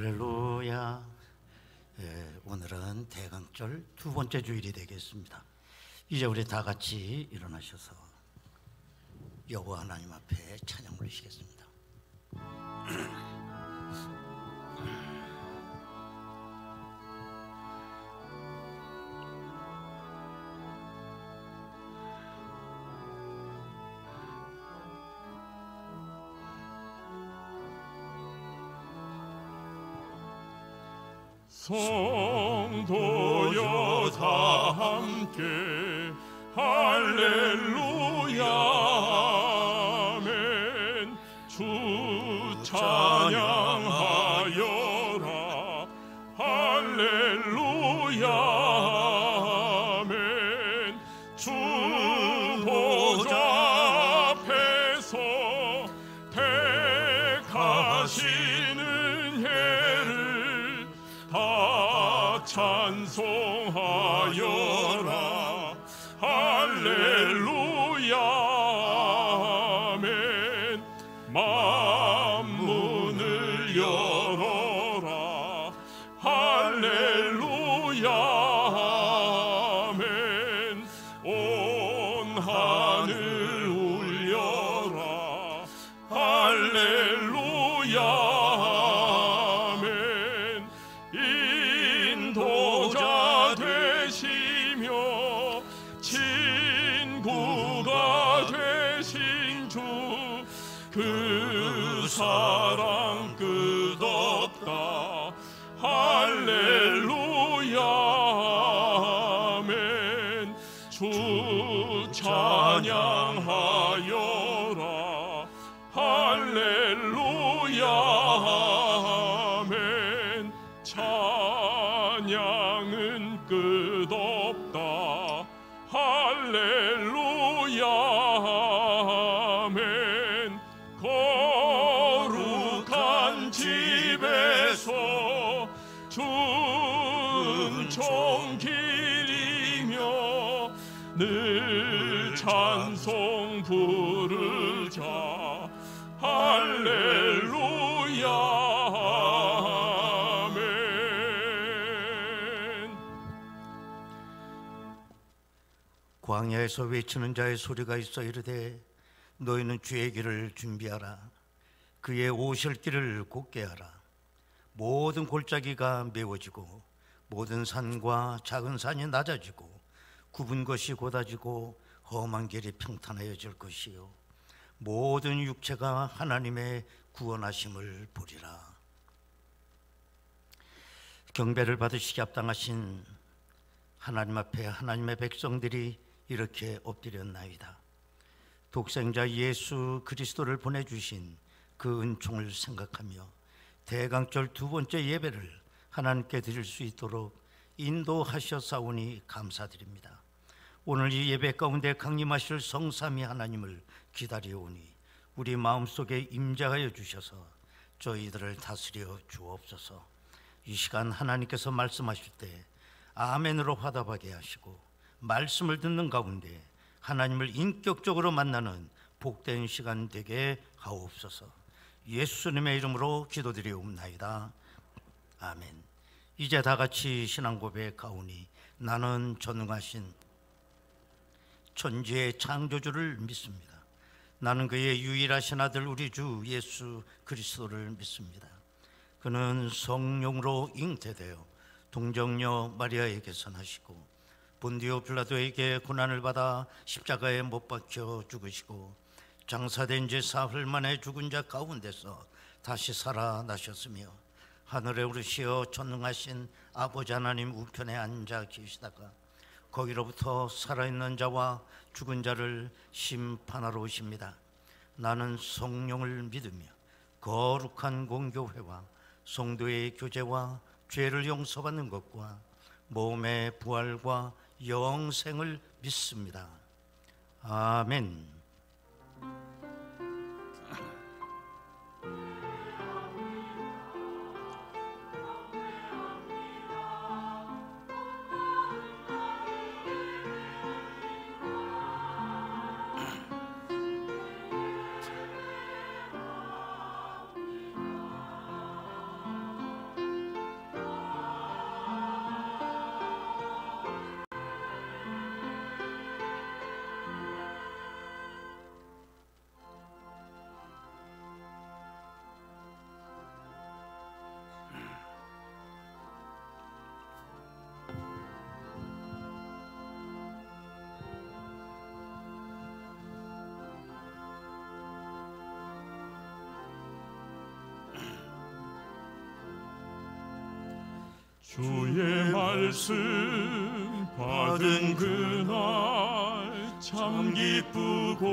할렐루야. 오늘은 대강절 두 번째 주일이 되겠습니다. 이제 우리 다 같이 일어나셔서 여호와 하나님 앞에 찬양 올리시겠습니다. 성도여 다 함께 할렐루야 아멘. 주 찬양하여라 할렐루야 아멘. 주 보좌 앞에서 택하시는 해를 다 찬송하여라 할렐루야 아멘. 만문을 열어라 할렐루야 아멘. 온 하늘 울려라 할렐루야 아멘. 인도자 되시며 친구가 되신 주 그 사랑 끝없다 할렐루야 아멘. 주 찬양하여라 할렐루야 아멘. 찬양은 끝없다 할렐루야 아멘. 거룩한 집에서 은총 기리며 늘 찬송 부르자 할렐루야 아멘. 광야에서 외치는 자의 소리가 있어 이르되 너희는 주의 길을 준비하라. 그의 오실 길을 곧게 하라. 모든 골짜기가 메워지고 모든 산과 작은 산이 낮아지고 굽은 것이 곧아지고 험한 길이 평탄하여질 것이요 모든 육체가 하나님의 구원하심을 보리라. 경배를 받으시기 합당하신 하나님 앞에 하나님의 백성들이 이렇게 엎드렸나이다. 독생자 예수 그리스도를 보내주신 그 은총을 생각하며 대강절 두 번째 예배를 하나님께 드릴 수 있도록 인도하셨사오니 감사드립니다. 오늘 이 예배 가운데 강림하실 성삼위 하나님을 기다려오니 우리 마음속에 임재하여 주셔서 저희들을 다스려 주옵소서. 이 시간 하나님께서 말씀하실 때 아멘으로 화답하게 하시고 말씀을 듣는 가운데 하나님을 인격적으로 만나는 복된 시간 되게 하옵소서. 예수님의 이름으로 기도드리옵나이다. 아멘. 이제 다 같이 신앙 고백하오니 나는 전능하신 천지의 창조주를 믿습니다. 나는 그의 유일하신 아들 우리 주 예수 그리스도를 믿습니다. 그는 성령으로 잉태되어 동정녀 마리아에게서 나시고 본디오 빌라도에게 고난을 받아 십자가에 못 박혀 죽으시고 장사된 지 사흘 만에 죽은 자 가운데서 다시 살아나셨으며 하늘에 오르시어 전능하신 아버지 하나님 우편에 앉아 계시다가 거기로부터 살아있는 자와 죽은 자를 심판하러 오십니다. 나는 성령을 믿으며 거룩한 공교회와 성도의 교제와 죄를 용서받는 것과 몸의 부활과 영생을 믿습니다. 아멘. 주의 말씀 받은 그날 참 기쁘고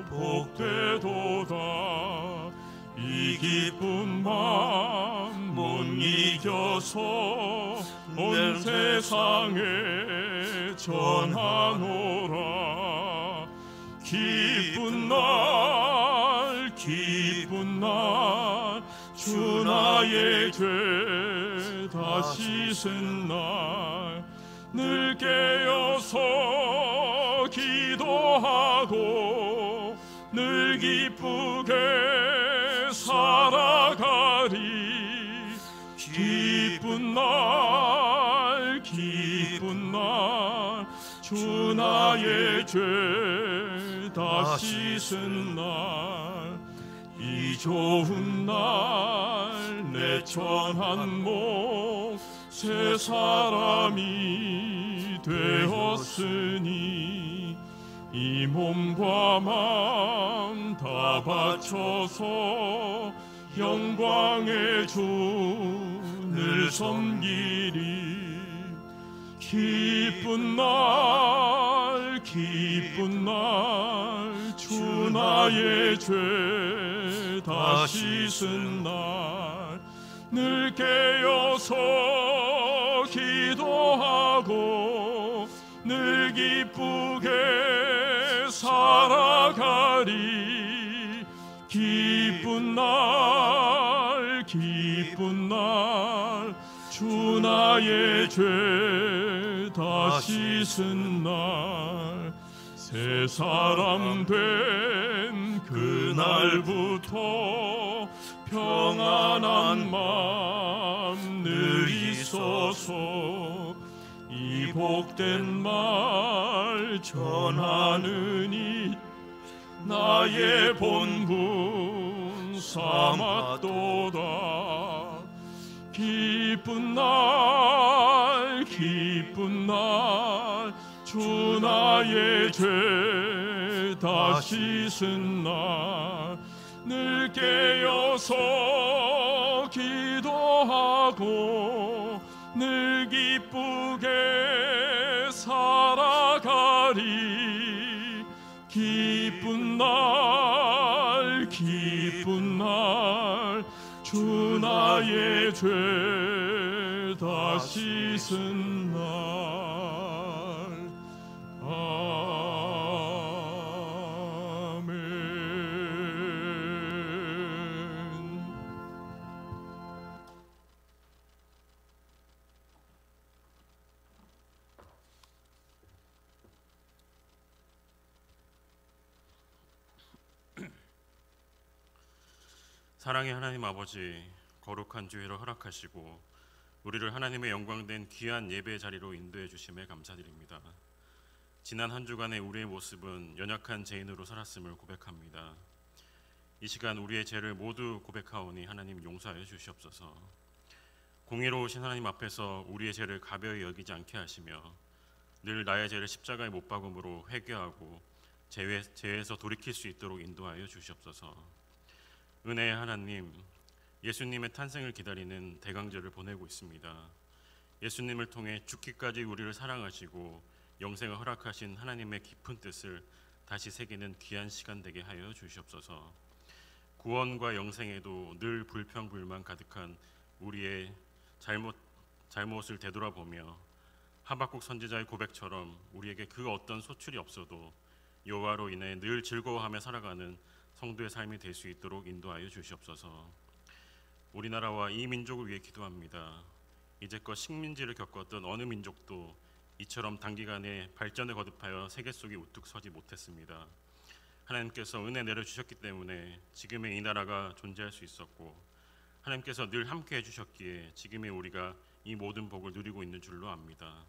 복되도다. 이 기쁜 마음 못 이겨서 온 세상에 전하노라. 기쁜 날 기쁜 날 주 나의 죄 다 씻은 날 늘 깨어서 기도하고 늘 기쁘게 살아가리. 기쁜 날 기쁜 날 주 나의 죄 다 씻은 날 이 좋은 날 내 천한 목 새 사람이 되었으니 이 몸과 마음 다 바쳐서 영광의 주를 섬기리. 기쁜 날 기쁜 날 주 나의 죄 다 씻은 날 늘 깨어서 기도하고 늘 기쁘게 살아가리. 기쁜 날 기쁜 날 주 나의 죄 다 씻은 날 새 사람 된 그날부터 평안한 마음 늘 있어서 이 복된 말 전하느니 나의 본분 삼았도다. 기쁜 날 기쁜 날 주 나의 죄 다 씻은 날 늘 깨어서 기도하고 늘 기쁘게 살아가리. 기쁜 날 기쁜 날 주 나의 죄 다 씻은 날. 사랑의 하나님 아버지, 거룩한 주일을 허락하시고 우리를 하나님의 영광된 귀한 예배 자리로 인도해 주심에 감사드립니다. 지난 한 주간의 우리의 모습은 연약한 죄인으로 살았음을 고백합니다. 이 시간 우리의 죄를 모두 고백하오니 하나님 용서하여 주시옵소서. 공의로우신 하나님 앞에서 우리의 죄를 가벼이 여기지 않게 하시며 늘 나의 죄를 십자가에 못 박음으로 회개하고 죄에서 돌이킬 수 있도록 인도하여 주시옵소서. 은혜의 하나님, 예수님의 탄생을 기다리는 대강절을 보내고 있습니다. 예수님을 통해 죽기까지 우리를 사랑하시고 영생을 허락하신 하나님의 깊은 뜻을 다시 새기는 귀한 시간 되게 하여 주시옵소서. 구원과 영생에도 늘 불평불만 가득한 우리의 잘못을 되돌아보며 하박국 선지자의 고백처럼 우리에게 그 어떤 소출이 없어도 여호와로 인해 늘 즐거워하며 살아가는 성도의 삶이 될 수 있도록 인도하여 주시옵소서. 우리나라와 이 민족을 위해 기도합니다. 이제껏 식민지를 겪었던 어느 민족도 이처럼 단기간에 발전에 거듭하여 세계 속에 우뚝 서지 못했습니다. 하나님께서 은혜 내려주셨기 때문에 지금의 이 나라가 존재할 수 있었고, 하나님께서 늘 함께 해주셨기에 지금의 우리가 이 모든 복을 누리고 있는 줄로 압니다.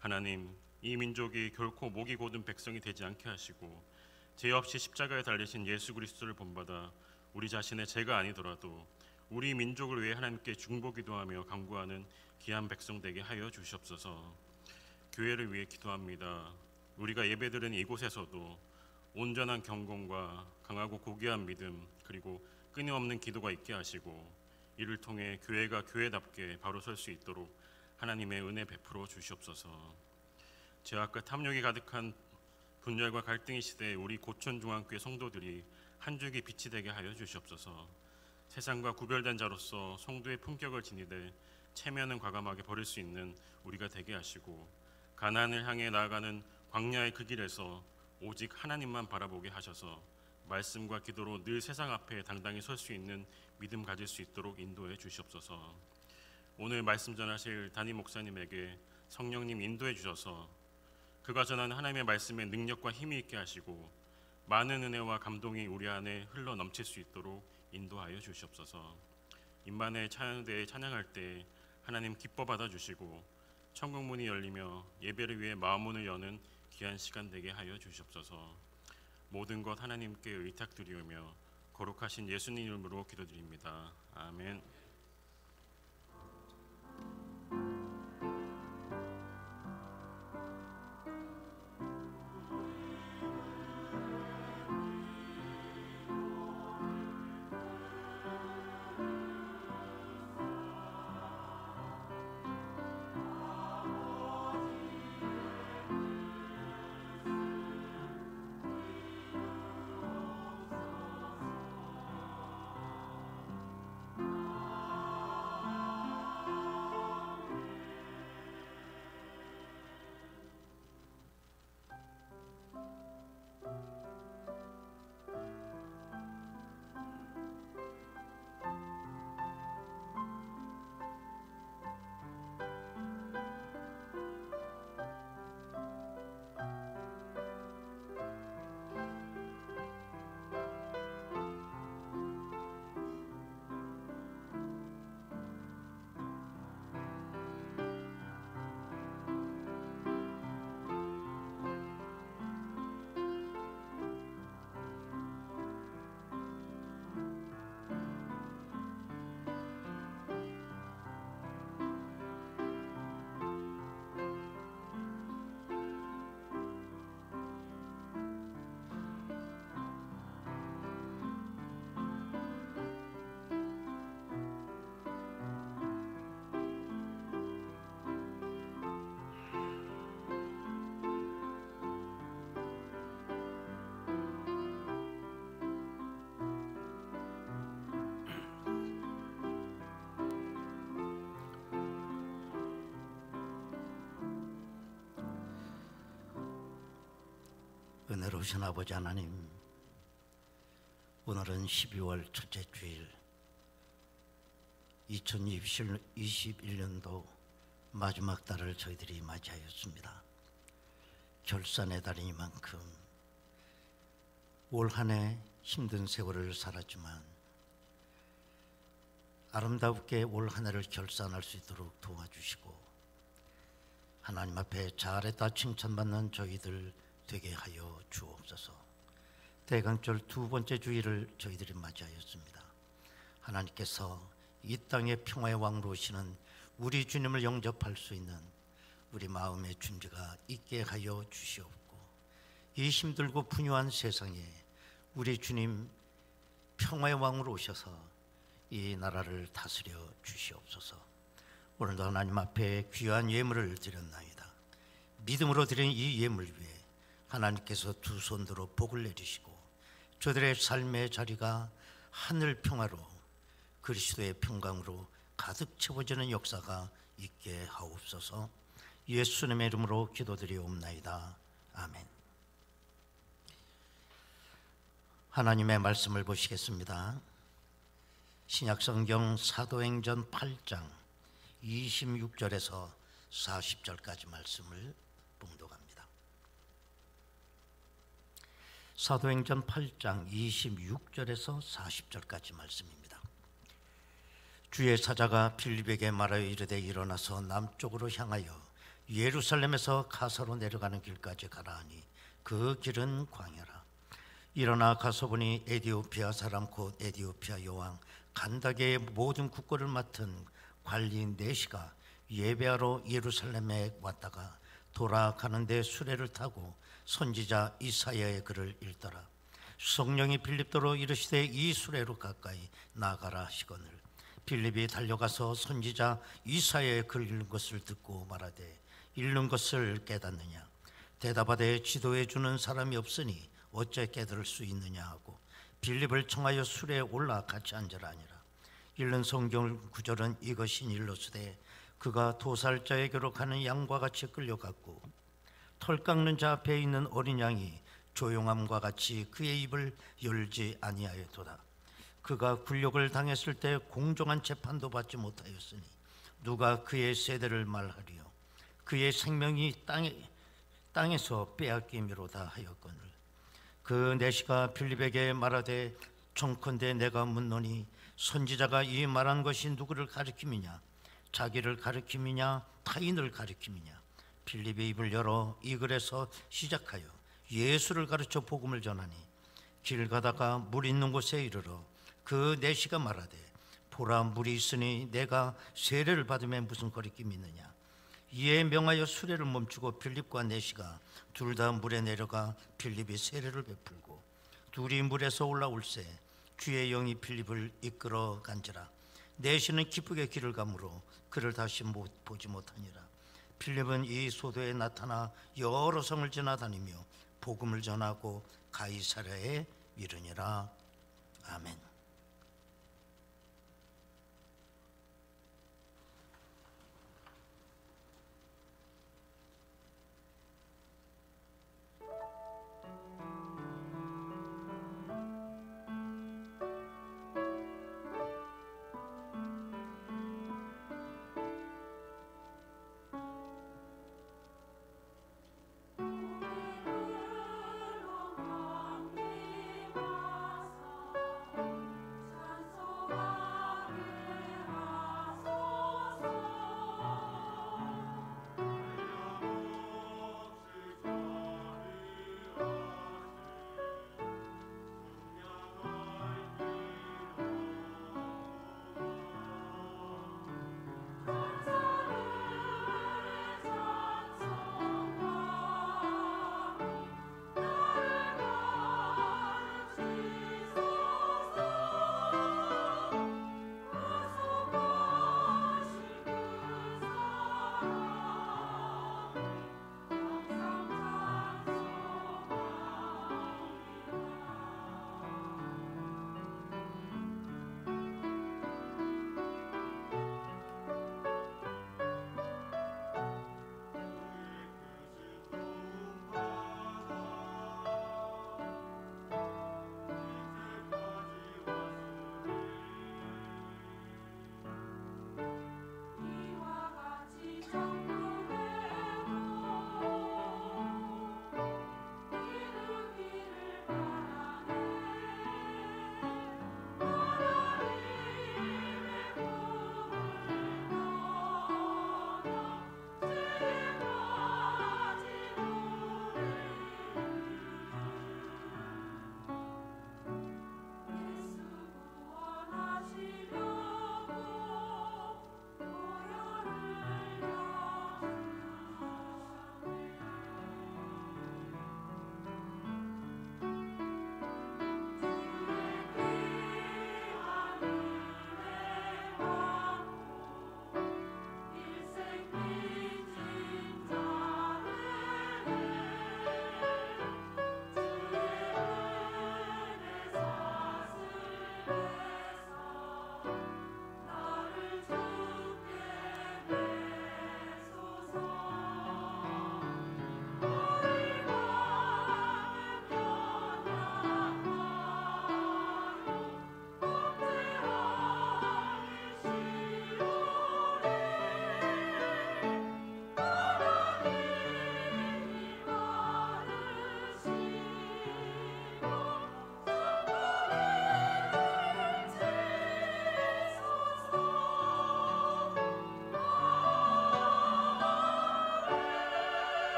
하나님, 이 민족이 결코 목이 곧은 백성이 되지 않게 하시고 죄 없이 십자가에 달리신 예수 그리스도를 본받아 우리 자신의 죄가 아니더라도 우리 민족을 위해 하나님께 중보기도하며 간구하는 귀한 백성 되게 하여 주시옵소서. 교회를 위해 기도합니다. 우리가 예배드리는 이곳에서도 온전한 경건과 강하고 고귀한 믿음 그리고 끊임없는 기도가 있게 하시고 이를 통해 교회가 교회답게 바로 설 수 있도록 하나님의 은혜 베풀어 주시옵소서. 죄악과 탐욕이 가득한 분열과 갈등의 시대에 우리 고천중앙교회 성도들이 한 줄기 빛이 되게 하여 주시옵소서. 세상과 구별된 자로서 성도의 품격을 지니되 체면은 과감하게 버릴 수 있는 우리가 되게 하시고, 가나안을 향해 나아가는 광야의 그 길에서 오직 하나님만 바라보게 하셔서 말씀과 기도로 늘 세상 앞에 당당히 설 수 있는 믿음 가질 수 있도록 인도해 주시옵소서. 오늘 말씀 전하실 담임 목사님에게 성령님 인도해 주셔서 그가 전하는 하나님의 말씀에 능력과 힘이 있게 하시고 많은 은혜와 감동이 우리 안에 흘러 넘칠 수 있도록 인도하여 주시옵소서. 임만의 찬양대에 찬양할 때 하나님 기뻐 받아주시고 천국 문이 열리며 예배를 위해 마음문을 여는 귀한 시간 되게 하여 주시옵소서. 모든 것 하나님께 의탁드리오며 거룩하신 예수님 이름으로 기도드립니다. 아멘. 은혜로우신 아버지 하나님, 오늘은 12월 첫째 주일 2021년도 마지막 달을 저희들이 맞이하였습니다. 결산의 달이니만큼 올 한 해 힘든 세월을 살았지만 아름답게 올 한 해를 결산할 수 있도록 도와주시고 하나님 앞에 잘했다 칭찬받는 저희들 되게 하여 주옵소서. 대강절 두 번째 주일을 저희들이 맞이하였습니다. 하나님께서 이 땅의 평화의 왕으로 오시는 우리 주님을 영접할 수 있는 우리 마음의 준비가 있게 하여 주시옵고, 이 힘들고 분유한 세상에 우리 주님 평화의 왕으로 오셔서 이 나라를 다스려 주시옵소서. 오늘도 하나님 앞에 귀한 예물을 드렸나이다. 믿음으로 드린 이 예물 위에 하나님께서 두 손 들어 복을 내리시고 저들의 삶의 자리가 하늘 평화로 그리스도의 평강으로 가득 채워지는 역사가 있게 하옵소서. 예수님의 이름으로 기도드리옵나이다. 아멘. 하나님의 말씀을 보시겠습니다. 신약성경 사도행전 8장 26절에서 40절까지 말씀을 봉독합니다. 사도행전 8장 26절에서 40절까지 말씀입니다. 주의 사자가 빌립에게 말하여 이르되 일어나서 남쪽으로 향하여 예루살렘에서 가사로 내려가는 길까지 가라 하니 그 길은 광야라. 일어나 가서 보니 에디오피아 사람 곧 에디오피아 여왕 간다게의 모든 국고를 맡은 관리 4시가 예배하러 예루살렘에 왔다가 돌아가는데 수레를 타고 선지자 이사야의 글을 읽더라. 성령이 빌립도로 이르시되 이 수레로 가까이 나가라 하시거늘 빌립이 달려가서 선지자 이사야의 글 읽는 것을 듣고 말하되 읽는 것을 깨닫느냐? 대답하되 지도해 주는 사람이 없으니 어째 깨달을 수 있느냐 하고 빌립을 청하여 술에 올라 같이 앉으라 하니라. 읽는 성경 구절은 이것이 일러스되 그가 도살자에게로 가는 양과 같이 끌려갔고 털 깎는 자 앞에 있는 어린 양이 조용함과 같이 그의 입을 열지 아니하였도다. 그가 굴욕을 당했을 때 공정한 재판도 받지 못하였으니 누가 그의 세대를 말하리요? 그의 생명이 땅에서 빼앗김이로다 하였거늘. 그 내시가 빌립에게 말하되 청컨대 내가 묻노니 선지자가 이 말한 것이 누구를 가리킴이냐? 자기를 가리킴이냐? 타인을 가리킴이냐? 빌립이 입을 열어 이 글에서 시작하여 예수를 가르쳐 복음을 전하니 길 가다가 물 있는 곳에 이르러 그 내시가 말하되 보라 물이 있으니 내가 세례를 받으면 무슨 거리낌이 있느냐? 이에 명하여 수레를 멈추고 빌립과 내시가 둘 다 물에 내려가 빌립이 세례를 베풀고 둘이 물에서 올라올새 주의 영이 빌립을 이끌어 간지라. 내시는 기쁘게 길을 가므로 그를 다시 보지 못하니라. 빌립은 이 소도에 나타나 여러 성을 지나다니며 복음을 전하고 가이사랴에 이르니라. 아멘.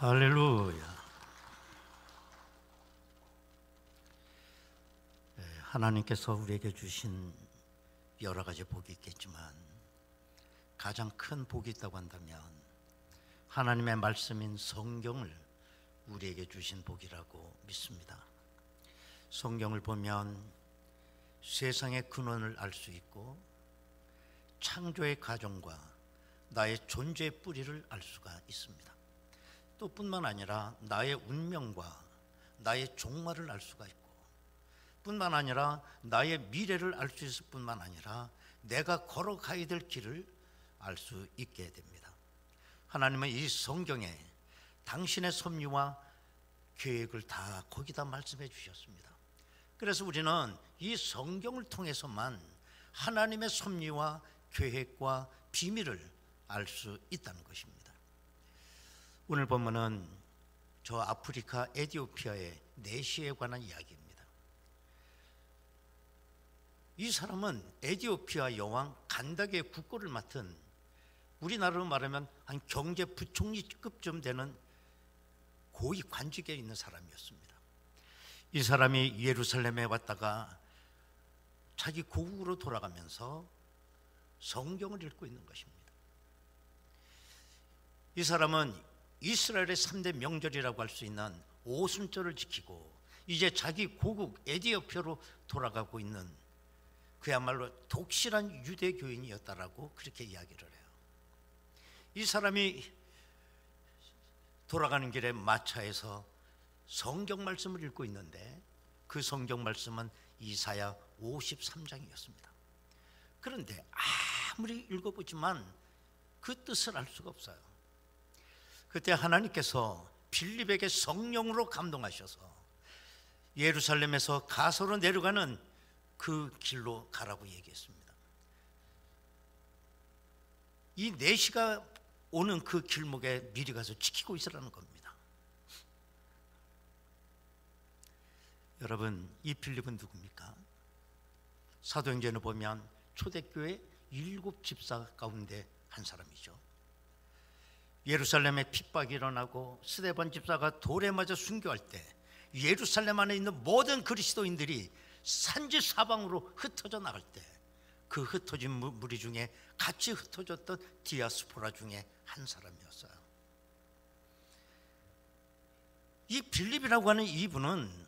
할렐루야. 하나님께서 우리에게 주신 여러 가지 복이 있겠지만 가장 큰 복이 있다고 한다면 하나님의 말씀인 성경을 우리에게 주신 복이라고 믿습니다. 성경을 보면 세상의 근원을 알 수 있고 창조의 과정과 나의 존재의 뿌리를 알 수가 있습니다. 또 뿐만 아니라 나의 운명과 나의 종말을 알 수가 있고, 뿐만 아니라 나의 미래를 알 수 있을 뿐만 아니라 내가 걸어가야 될 길을 알 수 있게 됩니다. 하나님은 이 성경에 당신의 섭리와 계획을 다 거기다 말씀해 주셨습니다. 그래서 우리는 이 성경을 통해서만 하나님의 섭리와 계획과 비밀을 알 수 있다는 것입니다. 오늘 본문은 저 아프리카 에티오피아의 내시에 관한 이야기입니다. 이 사람은 에티오피아 여왕 간다게의 국고를 맡은, 우리나라로 말하면 한 경제부총리급쯤 되는 고위 관직에 있는 사람이었습니다. 이 사람이 예루살렘에 왔다가 자기 고국으로 돌아가면서 성경을 읽고 있는 것입니다. 이 사람은 이스라엘의 3대 명절이라고 할 수 있는 오순절을 지키고 이제 자기 고국 에티오피아로 돌아가고 있는 그야말로 독실한 유대교인이었다라고 그렇게 이야기를 해요. 이 사람이 돌아가는 길에 마차에서 성경 말씀을 읽고 있는데 그 성경 말씀은 이사야 53장이었습니다. 그런데 아무리 읽어보지만 그 뜻을 알 수가 없어요. 그때 하나님께서 빌립에게 성령으로 감동하셔서 예루살렘에서 가서로 내려가는 그 길로 가라고 얘기했습니다. 이 내시가 오는 그 길목에 미리 가서 지키고 있으라는 겁니다. 여러분, 이 빌립은 누굽니까? 사도행전을 보면 초대교회 7 집사 가운데 한 사람이죠. 예루살렘에 핍박이 일어나고 스데반 집사가 돌에 맞아 순교할 때 예루살렘 안에 있는 모든 그리스도인들이 산지 사방으로 흩어져 나갈 때 그 흩어진 무리 중에 같이 흩어졌던 디아스포라 중에 한 사람이었어요. 이 빌립이라고 하는 이분은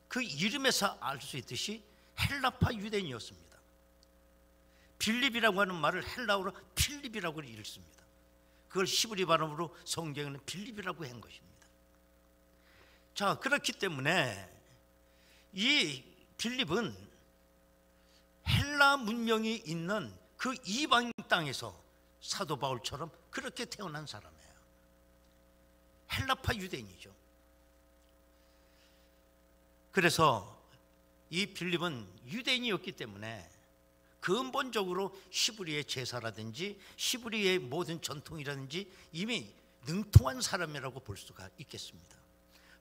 그 이름에서 알 수 있듯이 헬라파 유대인이었습니다. 빌립이라고 하는 말을 헬라어로 필립이라고 읽습니다. 그걸 히브리 발음으로 성경에는 빌립이라고 한 것입니다. 자, 그렇기 때문에 이 빌립은 헬라 문명이 있는 그 이방 땅에서 사도 바울처럼 그렇게 태어난 사람이에요. 헬라파 유대인이죠. 그래서 이 빌립은 유대인이었기 때문에 근본적으로 히브리의 제사라든지 히브리의 모든 전통이라든지 이미 능통한 사람이라고 볼 수가 있겠습니다.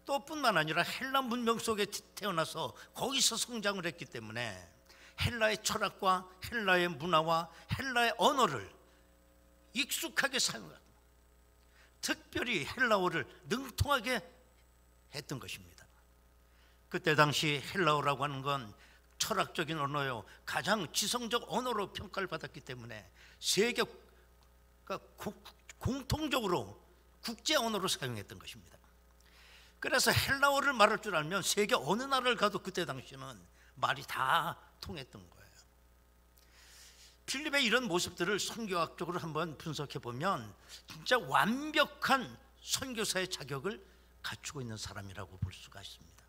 또 뿐만 아니라 헬라 문명 속에 태어나서 거기서 성장을 했기 때문에 헬라의 철학과 헬라의 문화와 헬라의 언어를 익숙하게 사용하고 특별히 헬라어를 능통하게 했던 것입니다. 그때 당시 헬라어라고 하는 건 철학적인 언어요, 가장 지성적 언어로 평가를 받았기 때문에 세계가 공통적으로 국제 언어로 사용했던 것입니다. 그래서 헬라어를 말할 줄 알면 세계 어느 나라를 가도 그때 당시는 말이 다 통했던 거예요. 필립의 이런 모습들을 선교학적으로 한번 분석해 보면 진짜 완벽한 선교사의 자격을 갖추고 있는 사람이라고 볼 수가 있습니다.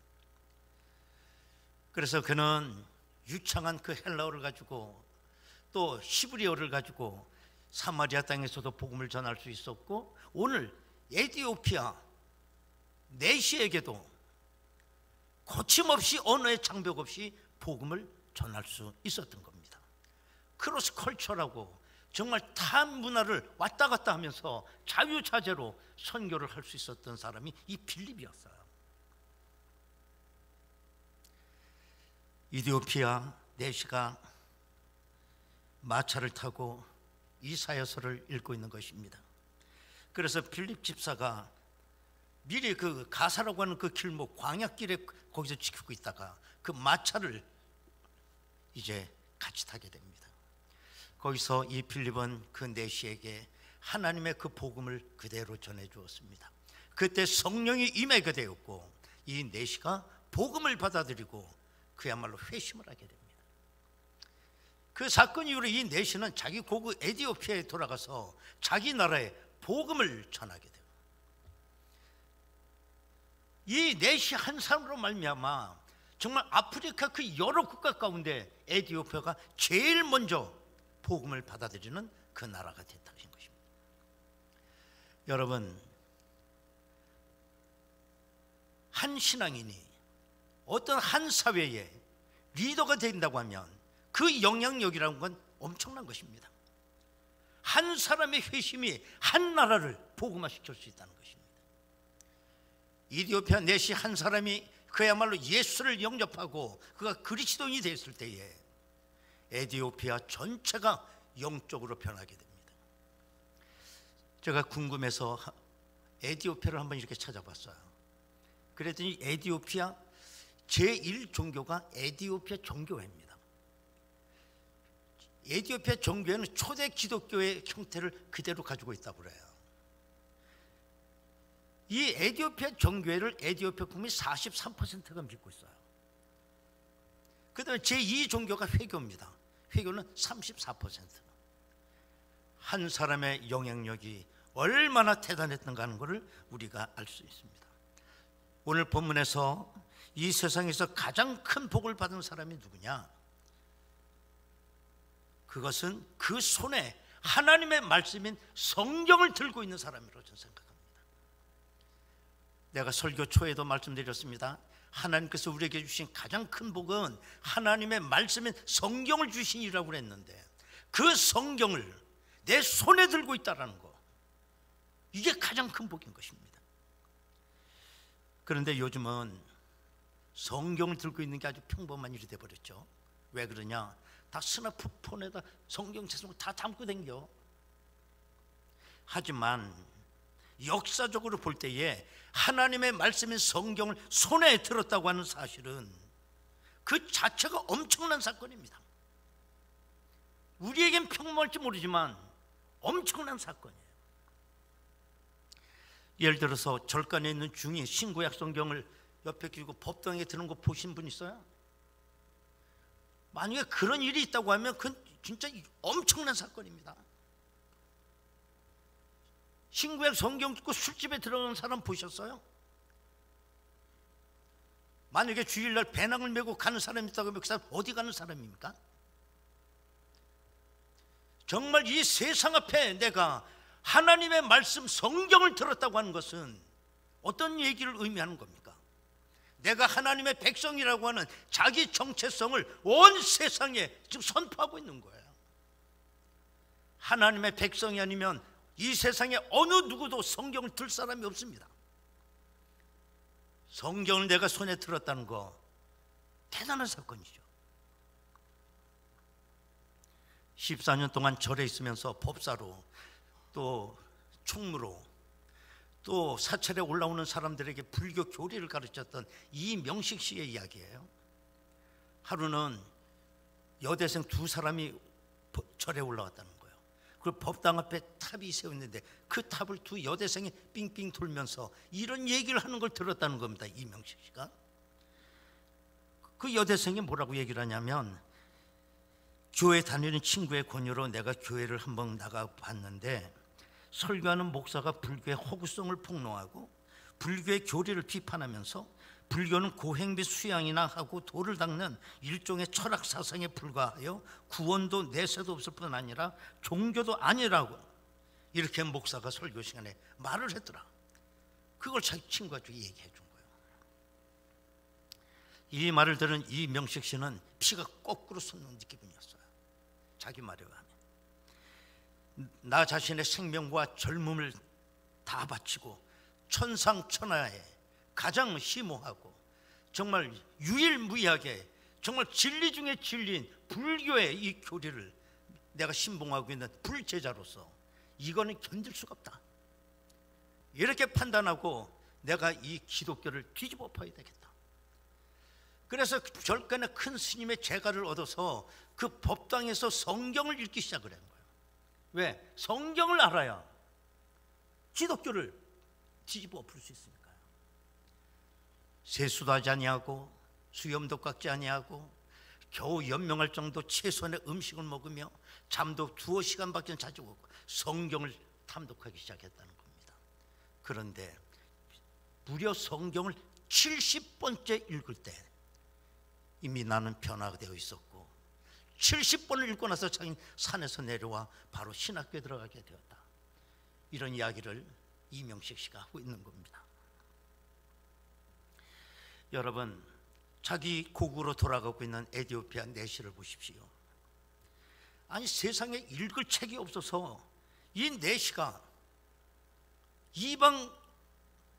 그래서 그는 유창한 그 헬라어를 가지고 또 히브리어를 가지고 사마리아 땅에서도 복음을 전할 수 있었고, 오늘 에티오피아 내시에게도 거침없이 언어의 장벽 없이 복음을 전할 수 있었던 겁니다. 크로스 컬처라고 정말 타 문화를 왔다 갔다 하면서 자유자재로 선교를 할 수 있었던 사람이 이 빌립이었어요. 이디오피아 내시가 마차를 타고 이사야서를 읽고 있는 것입니다. 그래서 빌립 집사가 미리 그 가사라고 하는 그 길목 광야길에 거기서 지키고 있다가 그 마차를 이제 같이 타게 됩니다. 거기서 이 빌립은 그 내시에게 하나님의 그 복음을 그대로 전해 주었습니다. 그때 성령이 임하게 되었고 이 내시가 복음을 받아들이고 그야말로 회심을 하게 됩니다. 그 사건 이후로 이 내시는 자기 고국 에티오피아에 돌아가서 자기 나라에 복음을 전하게 돼요. 이 내시 한 사람으로 말미암아 정말 아프리카 그 여러 국가 가운데 에티오피아가 제일 먼저 복음을 받아들이는 그 나라가 됐다는 것입니다. 여러분, 한 신앙인이 어떤 한 사회의 리더가 된다고 하면 그 영향력이라는 건 엄청난 것입니다. 한 사람의 회심이 한 나라를 복음화시킬 수 있다는 것입니다. 에티오피아 내시 한 사람이 그야말로 예수를 영접하고 그가 그리스도인이 됐을 때에 에티오피아 전체가 영적으로 변하게 됩니다. 제가 궁금해서 에티오피아를 한번 이렇게 찾아봤어요. 그랬더니 에티오피아 제1종교가 에티오피아 종교회입니다. 에티오피아 종교회는 초대 기독교의 형태를 그대로 가지고 있다고 그래요. 이 에티오피아 종교회를 에티오피아 국민 43%가 믿고 있어요. 그 다음에 제2종교가 회교입니다. 회교는 34%. 한 사람의 영향력이 얼마나 대단했던가 하는 것을 우리가 알 수 있습니다. 오늘 본문에서 이 세상에서 가장 큰 복을 받은 사람이 누구냐? 그것은 그 손에 하나님의 말씀인 성경을 들고 있는 사람이라고 저는 생각합니다. 내가 설교 초에도 말씀드렸습니다. 하나님께서 우리에게 주신 가장 큰 복은 하나님의 말씀인 성경을 주신이라고 그랬는데 그 성경을 내 손에 들고 있다는 거, 이게 가장 큰 복인 것입니다. 그런데 요즘은 성경을 들고 있는 게 아주 평범한 일이 돼버렸죠. 왜 그러냐? 다 스마트폰에다 성경 책을 다 담고 댕겨. 하지만 역사적으로 볼 때에 하나님의 말씀인 성경을 손에 들었다고 하는 사실은 그 자체가 엄청난 사건입니다. 우리에겐 평범할지 모르지만 엄청난 사건이에요. 예를 들어서 절간에 있는 중이 신구약 성경을 옆에 끼고 법당에 드는 거 보신 분 있어요? 만약에 그런 일이 있다고 하면 그건 진짜 엄청난 사건입니다. 신구약 성경 듣고 술집에 들어가는 사람 보셨어요? 만약에 주일날 배낭을 메고 가는 사람이 있다고 하면 그 사람 어디 가는 사람입니까? 정말 이 세상 앞에 내가 하나님의 말씀 성경을 들었다고 하는 것은 어떤 얘기를 의미하는 겁니까? 내가 하나님의 백성이라고 하는 자기 정체성을 온 세상에 지금 선포하고 있는 거예요. 하나님의 백성이 아니면 이 세상에 어느 누구도 성경을 들 사람이 없습니다. 성경을 내가 손에 들었다는 거 대단한 사건이죠. 14년 동안 절에 있으면서 법사로 또 총무로 또 사찰에 올라오는 사람들에게 불교 교리를 가르쳤던 이명식 씨의 이야기예요. 하루는 여대생 2사람이 절에 올라왔다는 거예요. 그리고 법당 앞에 탑이 세워있는데 그 탑을 2 여대생이 빙빙 돌면서 이런 얘기를 하는 걸 들었다는 겁니다. 이명식 씨가. 그 여대생이 뭐라고 얘기를 하냐면, 교회 다니는 친구의 권유로 내가 교회를 한번 나가봤는데 설교하는 목사가 불교의 허구성을 폭로하고 불교의 교리를 비판하면서 불교는 고행비 수양이나 하고 도를 닦는 일종의 철학 사상에 불과하여 구원도 내세도 없을 뿐 아니라 종교도 아니라고 이렇게 목사가 설교 시간에 말을 했더라. 그걸 자기 친구가 얘기해 준 거예요. 이 말을 들은 이명식 씨는 피가 거꾸로 솟는 기분이었어요. 자기 말에 의하면 나 자신의 생명과 젊음을 다 바치고 천상천하에 가장 심오하고 정말 유일무이하게 정말 진리 중에 진리인 불교의 이 교리를 내가 신봉하고 있는 불제자로서 이거는 견딜 수가 없다. 이렇게 판단하고 내가 이 기독교를 뒤집어 엎어야 되겠다. 그래서 절간에 큰 스님의 제가를 얻어서 그 법당에서 성경을 읽기 시작을 한 거예요. 왜? 성경을 알아야 기독교를 뒤집어 엎을 수 있으니까요. 세수도 하지 아니하고 수염도 깎지 아니하고 겨우 연명할 정도 최소한의 음식을 먹으며 잠도 2-5시간밖에 자지 못하고 성경을 탐독하기 시작했다는 겁니다. 그런데 무려 성경을 70번째 읽을 때 이미 나는 변화가 되어 있었고 70번을 읽고 나서 자기는 산에서 내려와 바로 신학교에 들어가게 되었다. 이런 이야기를 이명식 씨가 하고 있는 겁니다. 여러분, 자기 고국으로 돌아가고 있는 에티오피아 내시를 보십시오. 아니, 세상에 읽을 책이 없어서 이 내시가 이방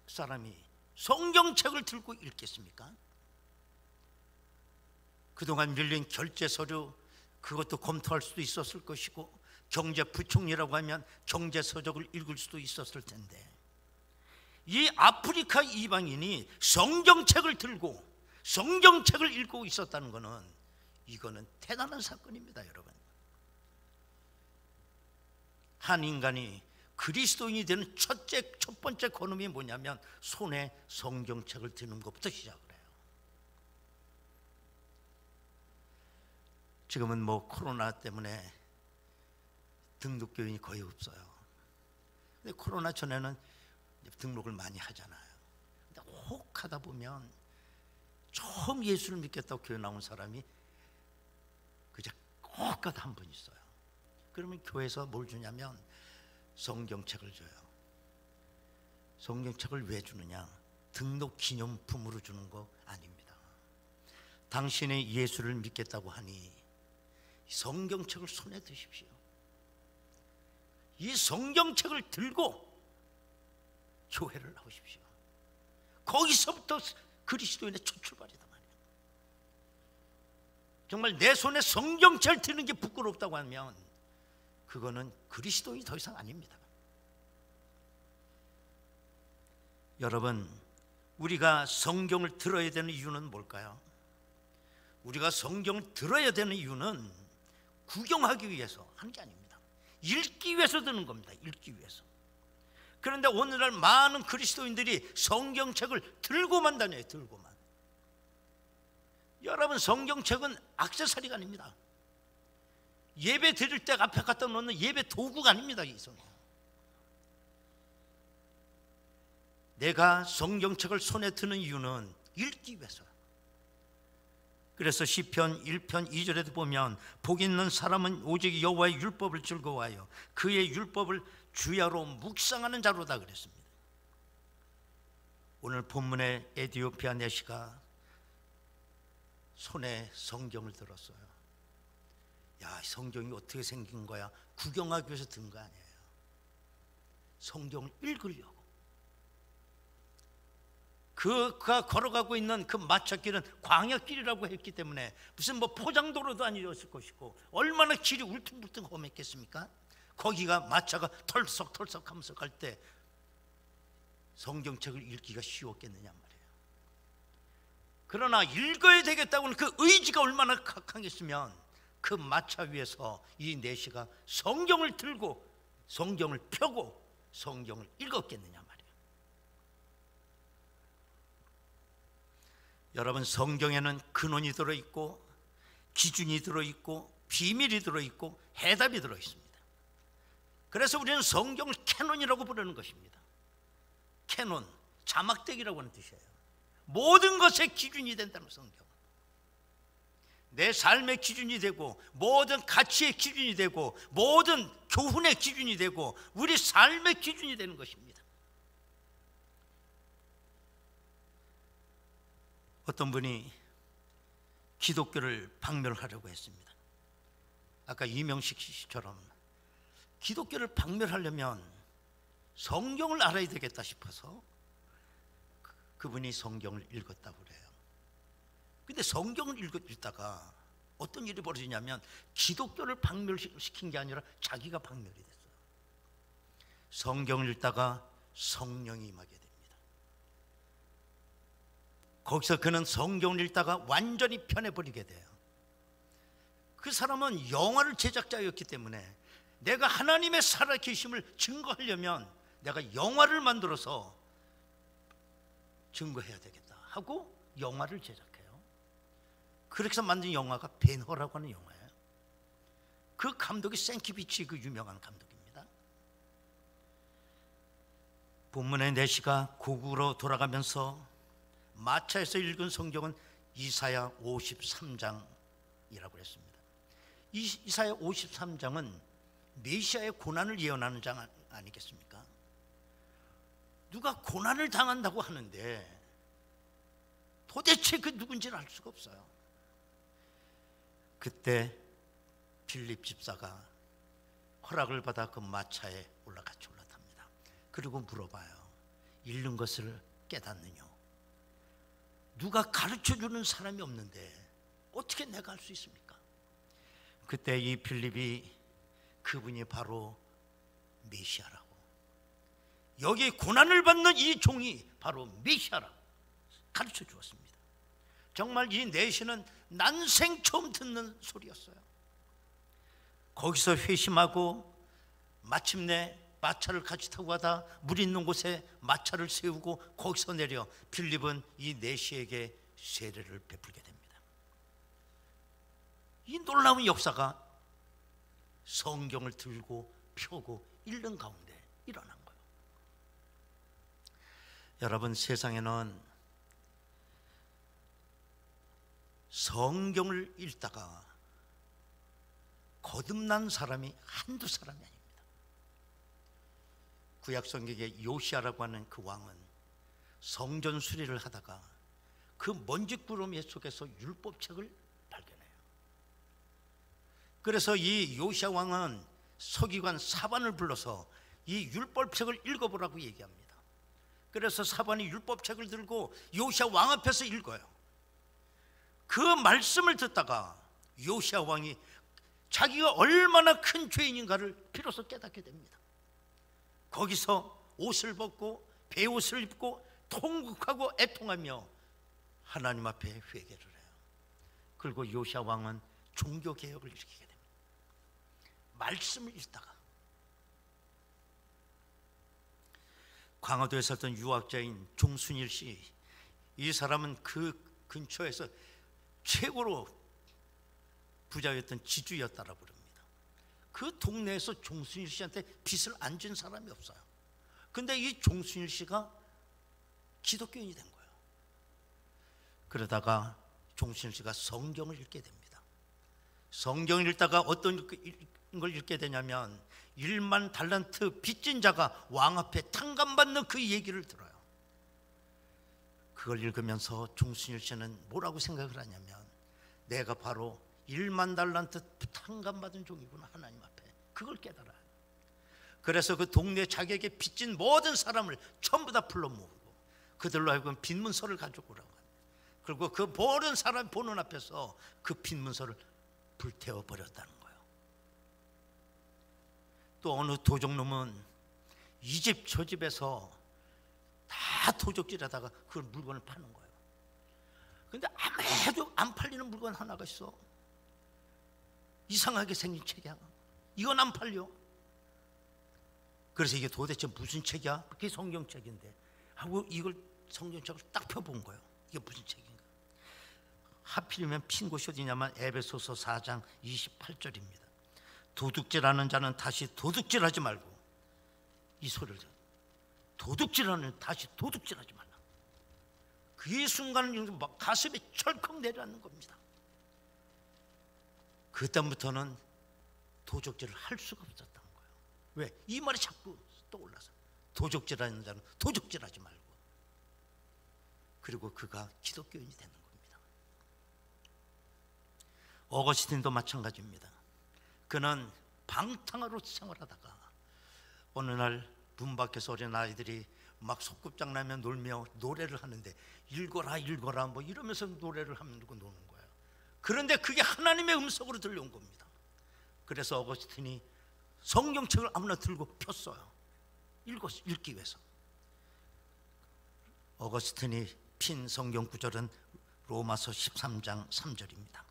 사람이 성경책을 들고 읽겠습니까? 그동안 밀린 결제 서류, 그것도 검토할 수도 있었을 것이고 경제부총리라고 하면 경제서적을 읽을 수도 있었을 텐데 이 아프리카 이방인이 성경책을 들고 성경책을 읽고 있었다는 것은 이거는 대단한 사건입니다. 여러분, 한 인간이 그리스도인이 되는 첫 번째 권음이 뭐냐면 손에 성경책을 드는 것부터 시작을 해요. 지금은 뭐 코로나 때문에 등록교인이 거의 없어요. 근데 코로나 전에는 등록을 많이 하잖아요. 근데 혹 하다 보면 처음 예수를 믿겠다고 교회 나온 사람이 그저 꼭가다 한 분 있어요. 그러면 교회에서 뭘 주냐면 성경책을 줘요. 성경책을 왜 주느냐? 등록 기념품으로 주는 거 아닙니다. 당신이 예수를 믿겠다고 하니 성경책을 손에 드십시오. 이 성경책을 들고 교회를 나오십시오. 거기서부터 그리스도인의 첫 출발이다 말이에요. 정말 내 손에 성경책을 드는 게 부끄럽다고 하면 그거는 그리스도인이 더 이상 아닙니다. 여러분, 우리가 성경을 들어야 되는 이유는 뭘까요? 우리가 성경을 들어야 되는 이유는 구경하기 위해서 하는 게 아닙니다. 읽기 위해서 듣는 겁니다. 읽기 위해서. 그런데 오늘날 많은 그리스도인들이 성경책을 들고만 다녀요. 들고만. 여러분, 성경책은 액세서리가 아닙니다. 예배 드릴 때 앞에 갖다 놓는 예배 도구가 아닙니다. 이 성경. 내가 성경책을 손에 드는 이유는 읽기 위해서. 그래서 시편 1편 2절에도 보면 복 있는 사람은 오직 여호와의 율법을 즐거워하여 그의 율법을 주야로 묵상하는 자로다 그랬습니다. 오늘 본문의 에티오피아 내시가 손에 성경을 들었어요. 야, 성경이 어떻게 생긴 거야? 구경하기 위해서 든 거 아니에요. 성경을 읽으려고. 그가 걸어가고 있는 그 마차길은 광야길이라고 했기 때문에 무슨 뭐 포장도로도 아니었을 것이고 얼마나 길이 울퉁불퉁 험했겠습니까? 거기가 마차가 털썩털썩 하면서 갈 때 성경책을 읽기가 쉬웠겠느냐 말이에요. 그러나 읽어야 되겠다고는 그 의지가 얼마나 강했으면 그 마차 위에서 이 내시가 성경을 들고 성경을 펴고 성경을 읽었겠느냐 말이에요. 여러분, 성경에는 근원이 들어있고 기준이 들어있고 비밀이 들어있고 해답이 들어있습니다. 그래서 우리는 성경을 캐논이라고 부르는 것입니다. 캐논, 자막대기라고 하는 뜻이에요. 모든 것의 기준이 된다는 성경. 내 삶의 기준이 되고 모든 가치의 기준이 되고 모든 교훈의 기준이 되고 우리 삶의 기준이 되는 것입니다. 어떤 분이 기독교를 박멸하려고 했습니다. 아까 이명식 씨처럼 기독교를 박멸하려면 성경을 알아야 되겠다 싶어서 그분이 성경을 읽었다고 그래요. 근데 성경을 읽다가 어떤 일이 벌어지냐면 기독교를 박멸시킨 게 아니라 자기가 박멸이 됐어요. 성경을 읽다가 성령이 임하게 됩니다. 거기서 그는 성경을 읽다가 완전히 변해버리게 돼요. 그 사람은 영화를 제작자였기 때문에 내가 하나님의 살아계심을 증거하려면 내가 영화를 만들어서 증거해야 되겠다. 하고 영화를 제작해요. 그렇게 해서 만든 영화가 벤허라고 하는 영화예요. 그 감독이 생키비치, 그 유명한 감독입니다. 본문의 내시가 고국으로 돌아가면서 마차에서 읽은 성경은 이사야 53장이라고 했습니다. 이사야 53장은 메시아의 고난을 예언하는 장 아니겠습니까? 누가 고난을 당한다고 하는데 도대체 그 누군지를 알 수가 없어요. 그때 빌립 집사가 허락을 받아 그 마차에 같이 올라탑니다. 그리고 물어봐요. 읽는 것을 깨닫느냐? 누가 가르쳐주는 사람이 없는데 어떻게 내가 할 수 있습니까? 그때 이 빌립이 그분이 바로 메시아라고, 여기 고난을 받는 이 종이 바로 메시아라고 가르쳐 주었습니다. 정말 이 내시는 난생 처음 듣는 소리였어요. 거기서 회심하고 마침내 마차를 같이 타고 가다 물 있는 곳에 마차를 세우고 거기서 내려 빌립은 이 내시에게 세례를 베풀게 됩니다. 이 놀라운 역사가 성경을 들고 펴고 읽는 가운데 일어난 거예요. 여러분, 세상에는 성경을 읽다가 거듭난 사람이 한두 사람이 아닙니다. 구약 성경의 요시아라고 하는 그 왕은 성전 수리를 하다가 그 먼지구름 속에서 율법책을 발견해요. 그래서 이 요시아 왕은 서기관 사반을 불러서 이 율법책을 읽어보라고 얘기합니다. 그래서 사반이 율법책을 들고 요시아 왕 앞에서 읽어요. 그 말씀을 듣다가 요시아 왕이 자기가 얼마나 큰 죄인인가를 비로소 깨닫게 됩니다. 거기서 옷을 벗고 베옷을 입고 통곡하고 애통하며 하나님 앞에 회개를 해요. 그리고 요시아 왕은 종교개혁을 일으키게 됩니다. 말씀을 읽다가. 광화도에 살던 유학자인 종순일 씨, 이 사람은 그 근처에서 최고로 부자였던 지주였다라고 그럽니다. 그 동네에서 종순일 씨한테 빚을 안 준 사람이 없어요. 근데 이 종순일 씨가 기독교인이 된 거예요. 그러다가 종순일 씨가 성경을 읽게 됩니다. 성경을 읽다가 어떤 걸 읽게 되냐면 1만 달란트 빚진 자가 왕 앞에 탕감받는 그 얘기를 들어요. 그걸 읽으면서 종순일 씨는 뭐라고 생각을 하냐면, 내가 바로 1만 달란트 탕감받은 종이구나, 하나님 앞에. 그걸 깨달아요. 그래서 그 동네 자기에게 빚진 모든 사람을 전부 다 불러 모으고 그들로 하여금 빚문서를 가져오라고 합니다. 그리고 그 모든 사람 보는 앞에서 그 빚문서를 불태워 버렸다는 거예요. 또 어느 도적놈은 이 집 저 집에서 다 도적질하다가 그 물건을 파는 거예요. 근데 아무래도 안 팔리는 물건 하나가 있어. 이상하게 생긴 책이야. 이건 안 팔려. 그래서 이게 도대체 무슨 책이야? 그게 성경책인데 하고 이걸 성경책을 딱 펴본 거예요. 이게 무슨 책인가? 하필이면 핀 곳이 어디냐면 에베소서 4장 28절입니다. 도둑질하는 자는 다시 도둑질하지 말고, 이 소리를 들어요. 도둑질하는 다시 도둑질하지 말라. 그 순간은 가슴이 철컥 내려앉는 겁니다. 그다음부터는 도적질을 할 수가 없었던 거예요. 왜? 이 말이 자꾸 떠올라서. 도적질하는 자는 도적질하지 말고. 그리고 그가 기독교인이 되는 겁니다. 어거스틴도 마찬가지입니다. 그는 방탕하로 생활하다가 어느 날 문 밖에서 어린 아이들이 막 소꿉장난하며 놀며 노래를 하는데, 읽어라 읽어라 뭐 이러면서 노래를 하면서 노는 거예요. 그런데 그게 하나님의 음성으로 들려온 겁니다. 그래서 어거스틴이 성경책을 아무나 들고 폈어요. 읽기 위해서. 어거스틴이 핀 성경 구절은 로마서 13장 3절입니다.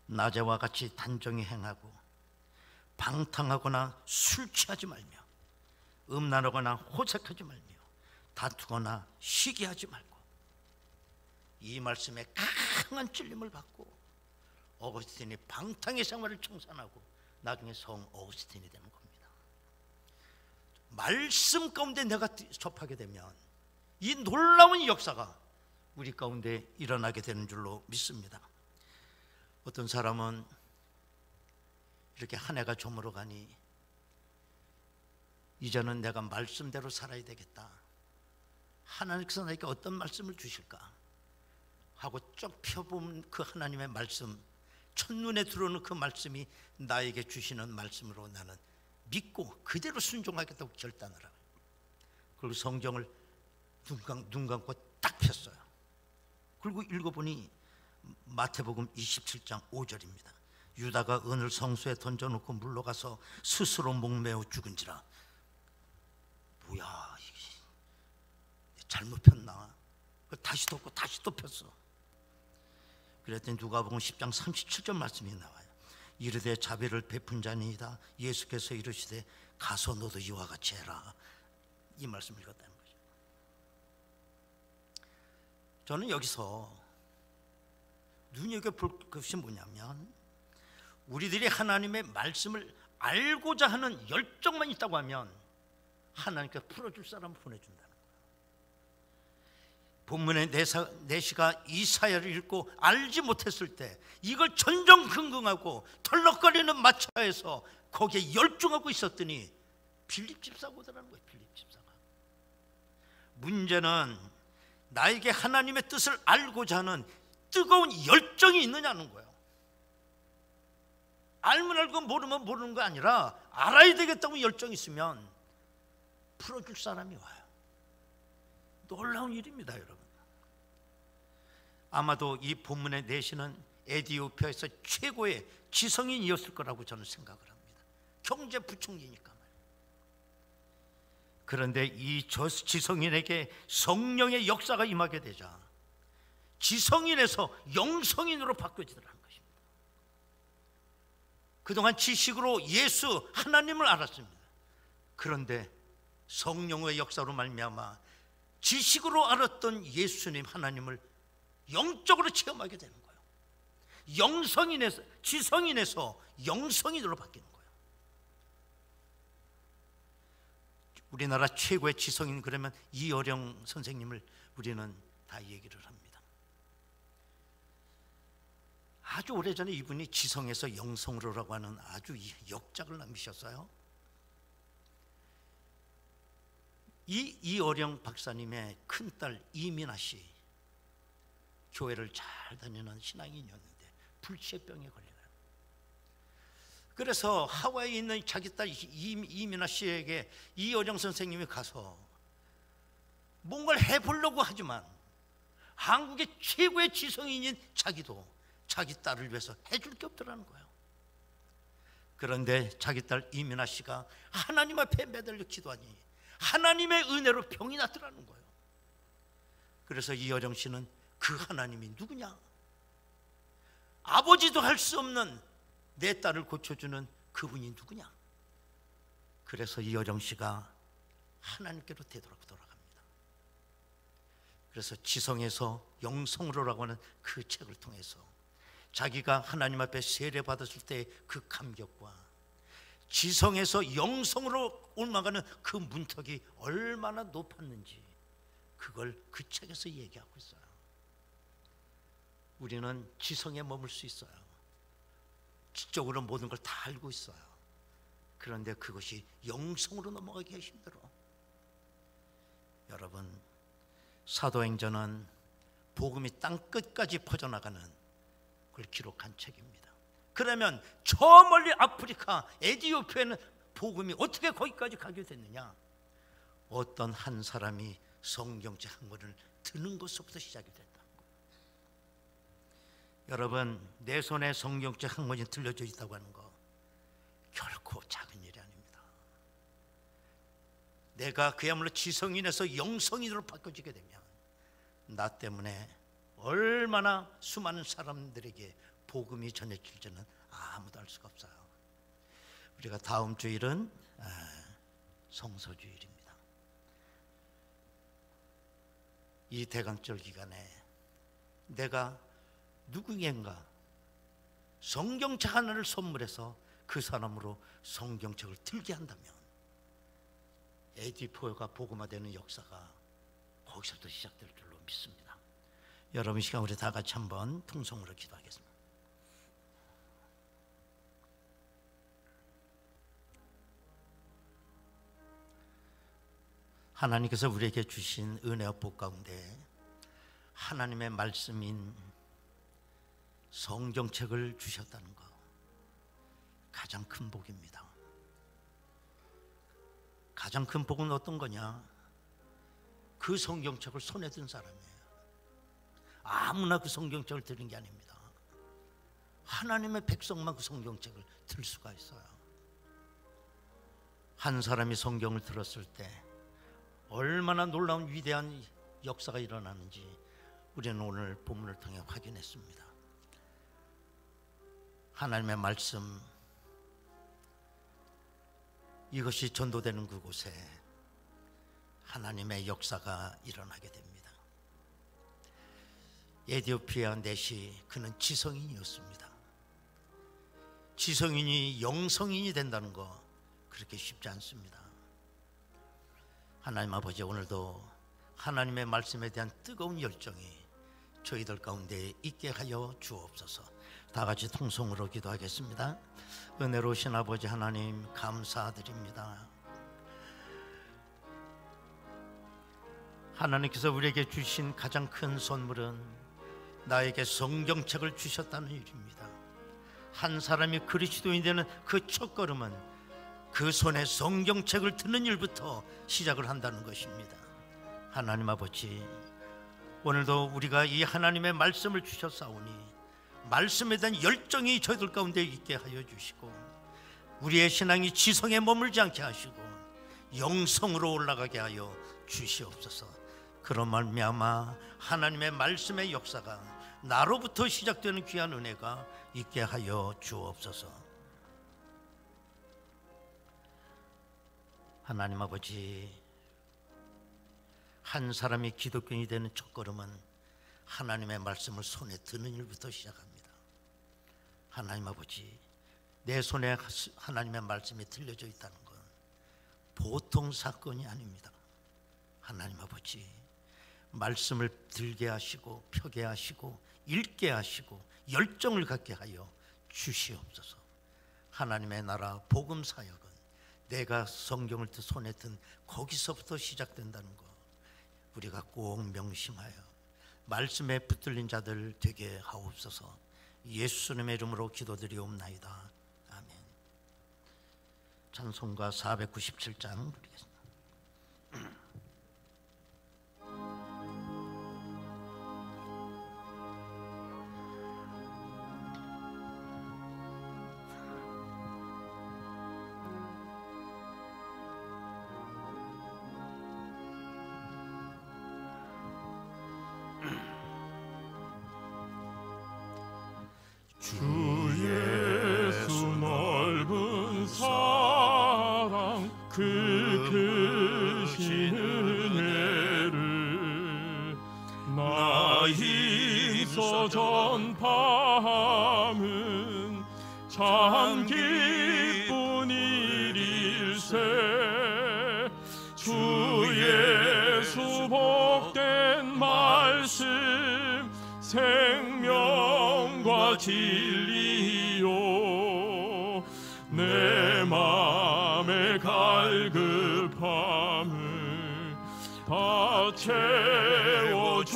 낮에와 같이 단정히 행하고 방탕하거나 술 취하지 말며 음란하거나 호색하지 말며 다투거나 시기하지 말고. 이 말씀에 강한 찔림을 받고 어거스틴이 방탕의 생활을 청산하고 나중에 성 어거스틴이 되는 겁니다. 말씀 가운데 내가 접하게 되면 이 놀라운 역사가 우리 가운데 일어나게 되는 줄로 믿습니다. 어떤 사람은 이렇게 한 해가 저물어 가니 이제는 내가 말씀대로 살아야 되겠다, 하나님께서 나에게 어떤 말씀을 주실까 하고 쭉 펴보면 그 하나님의 말씀, 첫눈에 들어오는 그 말씀이 나에게 주시는 말씀으로 나는 믿고 그대로 순종하겠다고 결단을 하고, 그리고 성경을 눈 감고 딱 폈어요. 그리고 읽어보니 마태복음 27장 5절입니다. 유다가 은을 성소에 던져놓고 물러가서 스스로 목매어 죽은지라. 뭐야, 이게 잘못 폈나? 다시 덮고 다시 또 폈어. 그랬더니 누가복음 10장 37절 말씀이 나와요. 이르되 자비를 베푼 자니이다. 예수께서 이르시되 가서 너도 이와 같이 해라. 이 말씀을 읽었다는 거죠. 저는 여기서 눈여겨볼 것이 뭐냐면, 우리들이 하나님의 말씀을 알고자 하는 열정만 있다고 하면 하나님께서 풀어줄 사람을 보내준다는 거예요. 본문의 내시가 이사야를 읽고 알지 못했을 때 이걸 전전긍긍하고 털럭거리는 마차에서 거기에 열중하고 있었더니 빌립 집사가 오더라는 거예요. 빌립 집사가. 문제는 나에게 하나님의 뜻을 알고자 하는 뜨거운 열정이 있느냐는 거예요. 알면 알고 모르면 모르는 거 아니라 알아야 되겠다고 열정이 있으면 풀어줄 사람이 와요. 놀라운 일입니다, 여러분. 아마도 이 본문의 내시는 에티오피아에서 최고의 지성인이었을 거라고 저는 생각을 합니다. 경제부총리니까 말이에요. 그런데 이 지성인에게 성령의 역사가 임하게 되자 지성인에서 영성인으로 바뀌어지더라는 것입니다. 그동안 지식으로 예수 하나님을 알았습니다. 그런데 성령의 역사로 말미암아 지식으로 알았던 예수님 하나님을 영적으로 체험하게 되는 거예요. 영성인에서, 지성인에서 영성인으로 바뀌는 거예요. 우리나라 최고의 지성인 그러면 이어령 선생님을 우리는 다 얘기를 합니다. 아주 오래전에 이분이 지성에서 영성으로라고 하는 아주 역작을 남기셨어요. 이어령 박사님의 큰딸 이민아 씨, 교회를 잘 다니는 신앙인이었는데 불치병에 걸려요. 그래서 하와이에 있는 자기 딸 이민아 씨에게 이어령 선생님이 가서 뭔가를 해보려고 하지만 한국의 최고의 지성인인 자기도 자기 딸을 위해서 해줄 게 없더라는 거예요. 그런데 자기 딸 이민아 씨가 하나님 앞에 매달려 기도하니 하나님의 은혜로 병이 났더라는 거예요. 그래서 이어령 씨는 그 하나님이 누구냐? 아버지도 할 수 없는 내 딸을 고쳐주는 그분이 누구냐? 그래서 이어령 씨가 하나님께로 되돌아갑니다. 그래서 지성에서 영성으로라고 하는 그 책을 통해서 자기가 하나님 앞에 세례받았을 때 그 감격과 지성에서 영성으로 올라가는 그 문턱이 얼마나 높았는지 그걸 그 책에서 얘기하고 있어요. 우리는 지성에 머물 수 있어요. 지적으로 모든 걸 다 알고 있어요. 그런데 그것이 영성으로 넘어가기가 힘들어. 여러분, 사도행전은 복음이 땅끝까지 퍼져나가는 걸 기록한 책입니다. 그러면 저 멀리 아프리카 에티오피아에는 복음이 어떻게 거기까지 가게 됐느냐? 어떤 한 사람이 성경책 한 권을 드는 것부터 시작이 됐다. 여러분, 내 손에 성경책 한 권이 들려져 있다고 하는 거 결코 작은 일이 아닙니다. 내가 그야말로 지성인에서 영성인으로 바꿔지게 되면 나 때문에 얼마나 수많은 사람들에게 복음이 전해질지는 아무도 알 수가 없어요. 우리가 다음 주일은 성서주일입니다. 이 대강절 기간에 내가 누구인가 성경책 하나를 선물해서 그 사람으로 성경책을 들게 한다면 에디포가 복음화되는 역사가 거기서부터 시작될 줄로 믿습니다. 여러분, 이 시간 우리 다 같이 한번 통성으로 기도하겠습니다. 하나님께서 우리에게 주신 은혜와 복 가운데 하나님의 말씀인 성경책을 주셨다는 것, 가장 큰 복입니다. 가장 큰 복은 어떤 거냐? 그 성경책을 손에 든 사람이에요. 아무나 그 성경책을 드는 게 아닙니다. 하나님의 백성만 그 성경책을 들 수가 있어요. 한 사람이 성경을 들었을 때 얼마나 놀라운 위대한 역사가 일어나는지 우리는 오늘 본문을 통해 확인했습니다. 하나님의 말씀, 이것이 전도되는 그곳에 하나님의 역사가 일어나게 됩니다. 에티오피아 넷이 그는 지성인이었습니다. 지성인이 영성인이 된다는 거 그렇게 쉽지 않습니다. 하나님 아버지, 오늘도 하나님의 말씀에 대한 뜨거운 열정이 저희들 가운데 있게 하여 주옵소서. 다 같이 통성으로 기도하겠습니다. 은혜로우신 아버지 하나님, 감사드립니다. 하나님께서 우리에게 주신 가장 큰 선물은 나에게 성경책을 주셨다는 일입니다. 한 사람이 그리스도인이 되는 그 첫걸음은 그 손에 성경책을 드는 일부터 시작을 한다는 것입니다. 하나님 아버지, 오늘도 우리가 이 하나님의 말씀을 주셨사오니 말씀에 대한 열정이 저희들 가운데 있게 하여 주시고 우리의 신앙이 지성에 머물지 않게 하시고 영성으로 올라가게 하여 주시옵소서. 그런 말미암아 하나님의 말씀의 역사가 나로부터 시작되는 귀한 은혜가 있게 하여 주옵소서. 하나님 아버지, 한 사람이 기독교인이 되는 첫걸음은 하나님의 말씀을 손에 드는 일부터 시작합니다. 하나님 아버지, 내 손에 하나님의 말씀이 들려져 있다는 건 보통 사건이 아닙니다. 하나님 아버지, 말씀을 들게 하시고 펴게 하시고 읽게 하시고 열정을 갖게 하여 주시옵소서. 하나님의 나라 복음 사역은 내가 성경을 손에 든 거기서부터 시작된다는 것 우리가 꼭 명심하여 말씀에 붙들린 자들 되게 하옵소서. 예수님의 이름으로 기도드리옵나이다. 아멘. 찬송가 497장 부르겠습니다. 주 예수 넓은 사랑 그 크신 은혜를 나 힘써 전파함은 참 기쁜 일일세. 주 예수 복된 말씀 생명과 진리요 내 맘의 갈급함을 다 채워주시네.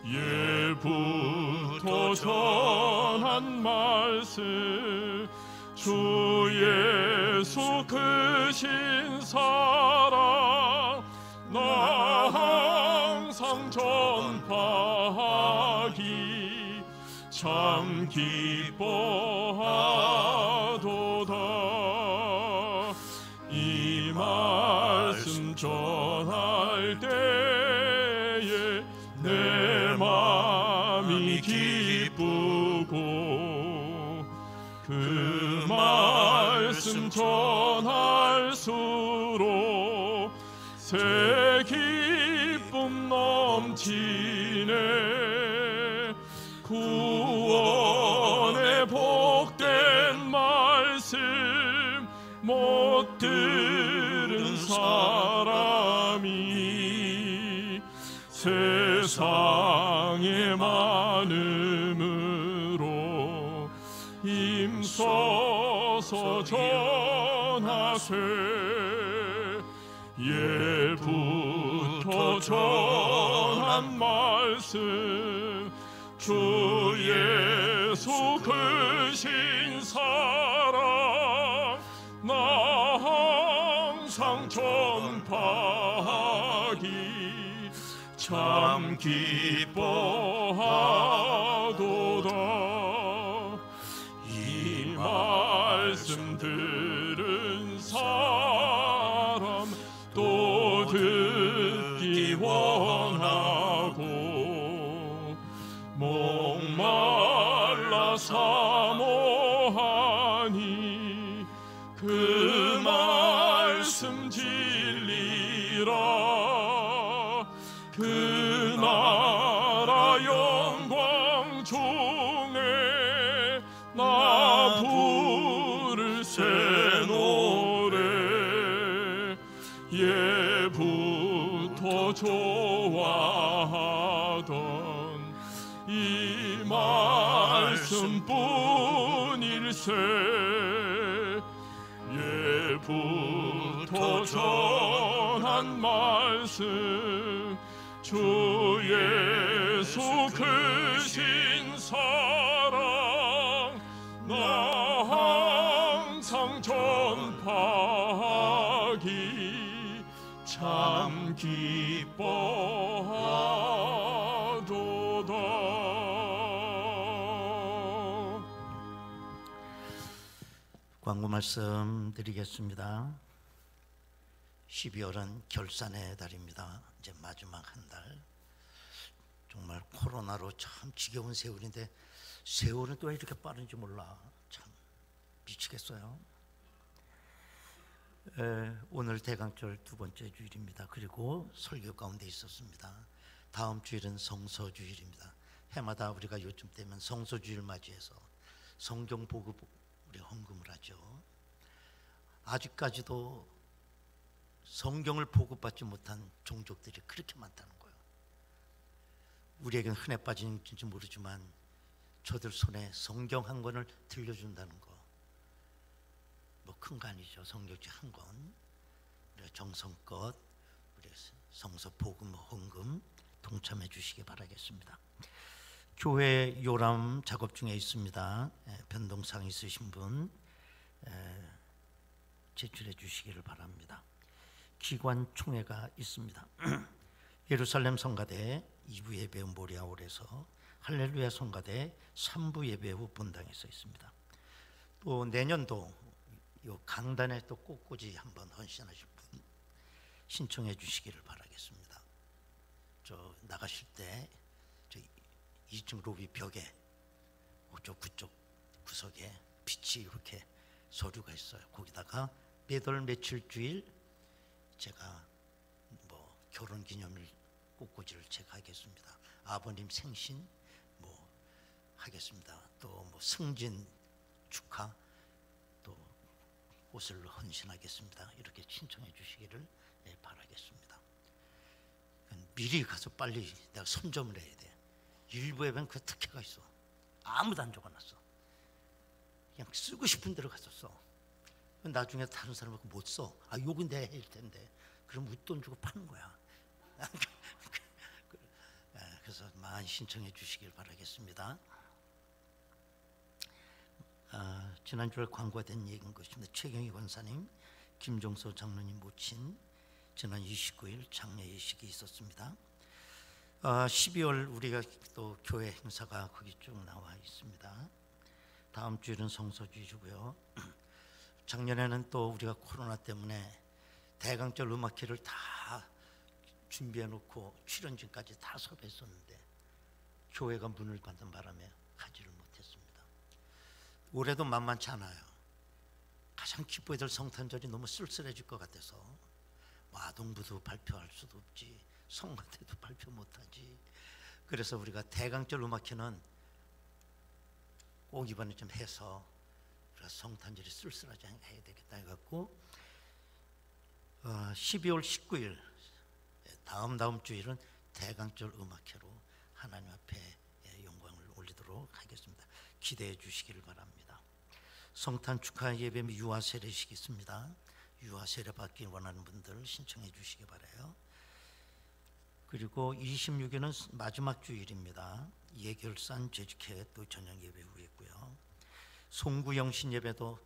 예부터 전한 말씀 주 예수 크신 사랑 나 항상 전파하기 참 기뻐하도다. 이 말씀 전할 때에 내 맘이 기쁘고 그 말씀 전할수록 새 기쁨 넘 구원의 복된 말씀 못 들은 사람이 세상의 많음으로 힘써서 전하세. 예부터 전한 말씀 주 예수 크신 사랑 나 항상 전파하기 참 기뻐하도다. 이 말씀 들은 사람 또 듣기 원하고 목말라 사모하니 그 말씀 진리라. 그 나라 영광 중에 나 부를 새 노래 예부터 좋아하던 이 말씀뿐일세. 예부터 전한 말씀 주 예수 크신 사랑 나 항상 전파하기 참 기뻐하도다. 광고 말씀 드리겠습니다. 12월은 결산의 달입니다. 이제 마지막 한 달. 정말 코로나로 참 지겨운 세월인데 세월은 또 왜 이렇게 빠른지 몰라. 참 미치겠어요. 오늘 대강절 두 번째 주일입니다. 그리고 설교 가운데 있었습니다. 다음 주일은 성서주일입니다. 해마다 우리가 요즘 되면 성서주일 맞이해서 성경 보급 우리 헌금을 하죠. 아직까지도 성경을 보급받지 못한 종족들이 그렇게 많다는 거예요. 우리에겐 흔해 빠진지 모르지만 저들 손에 성경 한 권을 들려준다는 거 뭐 큰 거 아니죠. 성경책 한 권 우리가 정성껏 우리 성서 복음 헌금 동참해 주시기 바라겠습니다. 교회 요람 작업 중에 있습니다. 변동사항 있으신 분 제출해 주시기를 바랍니다. 기관 총회가 있습니다. 예루살렘 성가대 2부 예배 후 모리아홀에서 할렐루야 성가대 3부 예배 후 본당에서 있습니다. 또 내년도 요 강단에 또 꽃꽂이 한번 헌신하실 분 신청해 주시기를 바라겠습니다. 저 나가실 때 저 2층 로비 벽에 그쪽 구석에 빛이 이렇게 서류가 있어요. 거기다가 매달 며칠 주일 제가 뭐 결혼 기념일 꽃꽂이를 제가 하겠습니다. 아버님 생신 뭐 하겠습니다. 또 뭐 승진 축하 또 옷을 헌신하겠습니다. 이렇게 신청해 주시기를 바라겠습니다. 미리 가서 빨리 내가 선점을 해야 돼. 일부 예배는 그 특혜가 있어. 아무도 안 적어놨어. 그냥 쓰고 싶은 대로 가서 써. 나중에 다른 사람하고 못 써. 아, 요건 내야 할 텐데. 그럼 웃돈 주고 파는 거야. 그래서 많이 신청해 주시길 바라겠습니다. 지난주에 광고가 된 얘기인 것입니다. 최경희 권사님, 김종서 장로님 모친 지난 29일 장례 예식이 있었습니다. 12월 우리가 또 교회 행사가 거기 쭉 나와 있습니다. 다음 주일은 성서주일이고요. 작년에는 또 우리가 코로나 때문에 대강절 음악회를 다 준비해 놓고 출연진까지 다 섭외했었는데 교회가 문을 닫은 바람에 하지를 못했습니다. 올해도 만만치 않아요. 가장 기뻐야 될 성탄절이 너무 쓸쓸해질 것 같아서 뭐 아동부도 발표할 수도 없지, 성가대도 발표 못하지, 그래서 우리가 대강절 음악회는 꼭 이번에 좀 해서 우리가 성탄절이 쓸쓸하지 않게 해야 되겠다 해갖고 12월 19일 다음 주일은 대강절 음악회로 하나님 앞에 영광을 올리도록 하겠습니다. 기대해 주시기를 바랍니다. 성탄 축하 예배 및 유아 세례식이 있습니다. 유아 세례 받기 원하는 분들 신청해 주시기 바라요. 그리고 26일은 마지막 주일입니다. 예결산 재직회 또 저녁 예배 후에 있고요. 송구 영신 예배도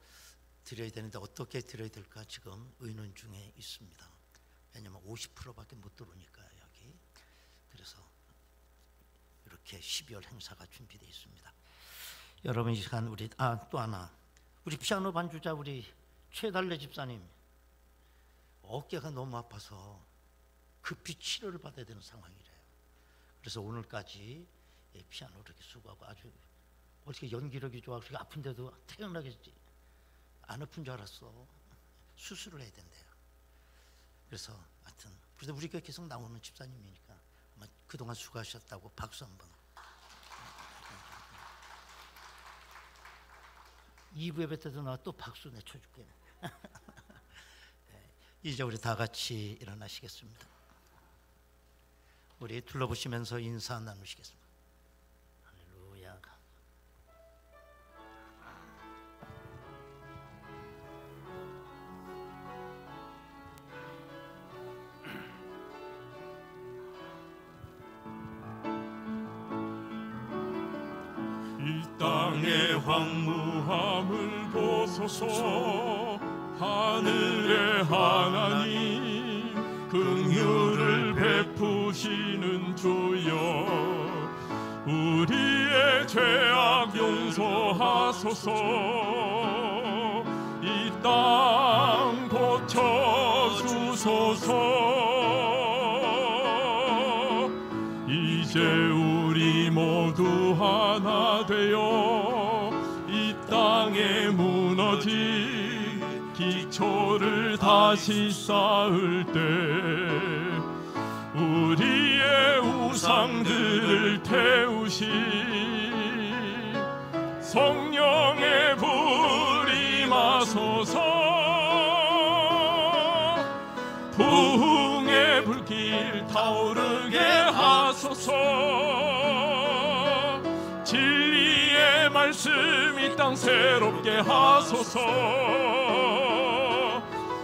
드려야 되는데 어떻게 드려야 될까 지금 의논 중에 있습니다. 왜냐하면 50%밖에 못 들어오니까요 여기. 그래서 이렇게 12월 행사가 준비되어 있습니다. 여러분 이 시간 우리 또 하나 우리 피아노 반주자 우리 최달래 집사님 어깨가 너무 아파서 급히 치료를 받아야 되는 상황이래요. 그래서 오늘까지 피아노 이렇게 수고하고 아주 어떻게 연기력이 좋아 그렇게 아픈데도 태어나게 안 아픈 줄 알았어. 수술을 해야 된대요. 그래서 하여튼 그래서 우리 교회 계속 나오는 집사님이니까 아마 그동안 수고하셨다고 박수 한번. 2부 예배 때도 나 또 박수 내쳐줄게. 이제 우리 다 같이 일어나시겠습니다. 우리 둘러보시면서 인사 나누시겠습니다. 할렐루야. 이 땅의 황무함을 보소서. 하늘의 하나님 긍휼을 베푸시는 주여 우리의 죄악 용서하소서. 이 땅 고쳐주소서. 이제 우리 모두 하나 되어 이 땅에 무너진 기초를 다시 쌓을 때 우리의 우상들을 태우시 성령의 불이 마소서. 부흥의 불길 타오르게 하소서. 진리의 말씀 이 땅 새롭게 하소서.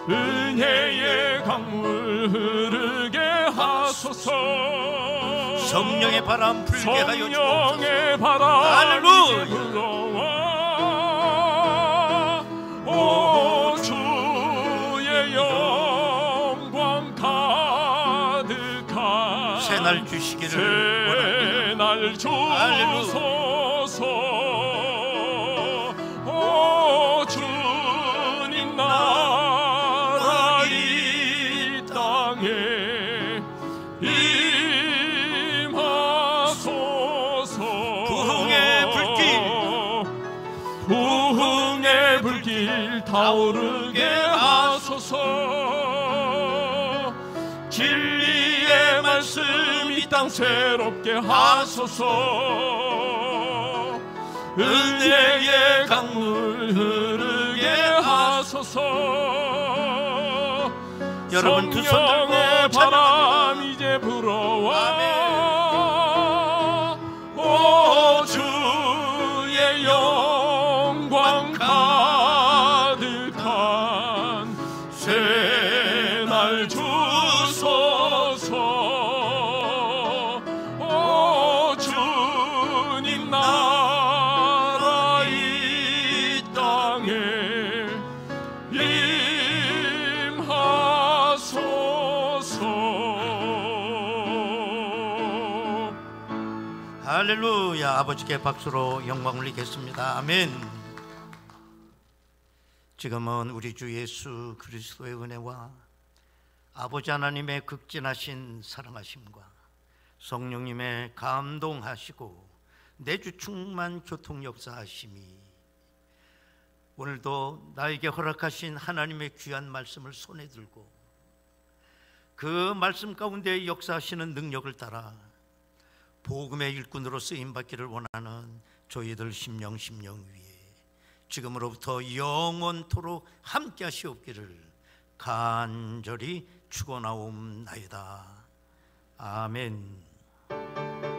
은혜의 강물 흐르게 하소서. 성령의 바람 불게 하여 주옵소서. 성령의 바람 불어와 오 주의 영광 가득한 새날 주시기를 새날 주소서. 오 주님 나라 이 땅에 임하소서. 부흥의 불길 타오르게 하소서. 진리의 말씀 이 땅 새롭게 하소서. 은혜의 강물 흐르게 하소서. 여러분 두 손 성령의 들고 바람 이제 불어와 오 주의 영광 가득한 새날 주소서. 오 주님 나라 이 땅에 임하소서. 할렐루야. 아버지께 박수로 영광 올리겠습니다. 아멘. 지금은 우리 주 예수 그리스도의 은혜와 아버지 하나님의 극진하신 사랑하심과 성령님의 감동하시고 내주 충만 교통 역사하심이 오늘도 나에게 허락하신 하나님의 귀한 말씀을 손에 들고 그 말씀 가운데 역사하시는 능력을 따라 복음의 일꾼으로 쓰임받기를 원하는 저희들 심령 위에 지금으로부터 영원토록 함께 하시옵기를 간절히 축원하옵나이다. 아멘.